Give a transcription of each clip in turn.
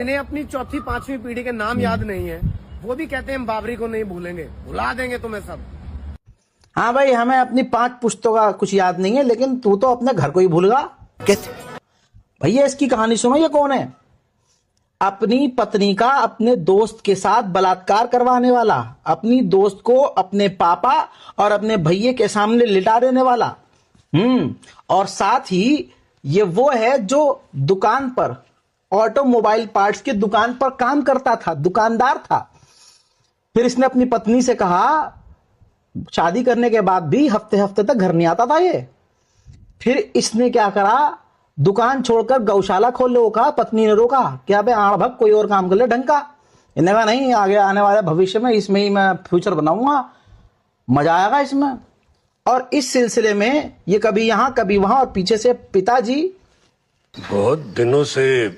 इन्हें अपनी चौथी पांचवी पीढ़ी के नाम याद नहीं है, वो भी कहते हैं हम बाबरी को नहीं भूलेंगे, भुला देंगे तुम्हें सब। हाँ भाई, हमें अपनी 5 पुश्तों का कुछ याद नहीं है, लेकिन तू तो अपने घर को ही भूल गया। कैसे भैया, इसकी कहानी सुनो। ये कौन है? अपनी पत्नी का अपने दोस्त के साथ बलात्कार करवाने वाला, अपनी दोस्त को अपने पापा और अपने भैये के सामने लिटा देने वाला। और साथ ही ये वो है जो दुकान पर, ऑटोमोबाइल पार्ट्स की दुकान पर काम करता था, दुकानदार था। फिर इसने अपनी पत्नी से कहा, शादी करने के बाद भी हफ्ते हफ्ते तक घर नहीं आता था ये। फिर इसने क्या करा, दुकान छोड़कर गौशाला खोलने को कहा। पत्नी ने रोका, क्या बे आड़ भग कोई और काम कर ले ढंग का। इन्हें कहा नहीं, आगे आने वाले भविष्य में इसमें ही मैं फ्यूचर बनाऊंगा, मजा आएगा इसमें। और इस सिलसिले में ये कभी यहां कभी वहां, और पीछे से पिताजी, बहुत दिनों से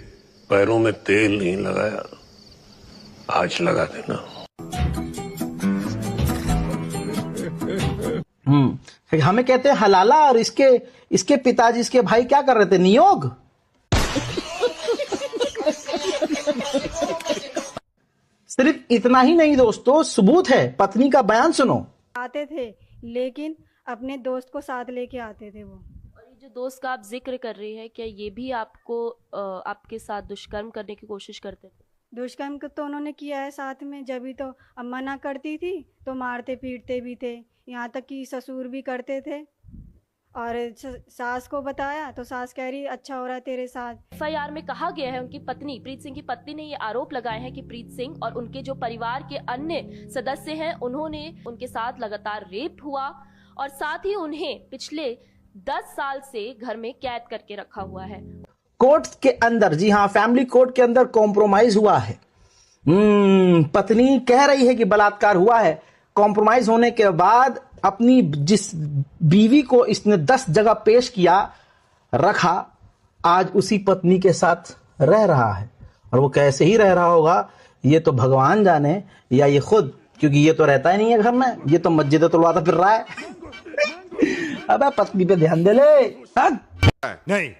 पैरों में तेल नहीं लगाया, आज लगा देना। हमें कहते हैं हलाला, और इसके पिताजी, इसके भाई क्या कर रहे थे, नियोग। सिर्फ इतना ही नहीं दोस्तों, सबूत है, पत्नी का बयान सुनो। आते थे लेकिन अपने दोस्त को साथ लेके आते थे वो। और ये जो दोस्त का आप जिक्र कर रही है, क्या ये भी आपको आपके साथ दुष्कर्म करने की कोशिश करते थे? दुष्कर्म तो उन्होंने किया है साथ में, जब भी तो अब मना करती थी तो मारते पीटते भी थे, यहाँ तक कि ससुर भी करते थे। और सास को बताया तो सास कह रही अच्छा हो रहा है तेरे साथ। FIR में कहा गया है, उनकी पत्नी प्रीत सिंह की पत्नी ने ये आरोप लगाए हैं कि प्रीत सिंह और उनके जो परिवार के अन्य सदस्य हैं, उन्होंने उनके साथ लगातार रेप हुआ और साथ ही उन्हें पिछले 10 साल से घर में कैद करके रखा हुआ है। कोर्ट के अंदर, जी हाँ, फैमिली कोर्ट के अंदर कॉम्प्रोमाइज हुआ है। पत्नी कह रही है कि बलात्कार हुआ है। कॉम्प्रोमाइज होने के बाद अपनी जिस बीवी को इसने 10 जगह पेश किया, रखा, आज उसी पत्नी के साथ रह रहा है। और वो कैसे ही रह रहा होगा ये तो भगवान जाने, या ये खुद, क्योंकि ये तो रहता ही नहीं है घर में, ये तो मस्जिद तुलवाता फिर रहा है। अबे पत्नी पे ध्यान दे ले। नहीं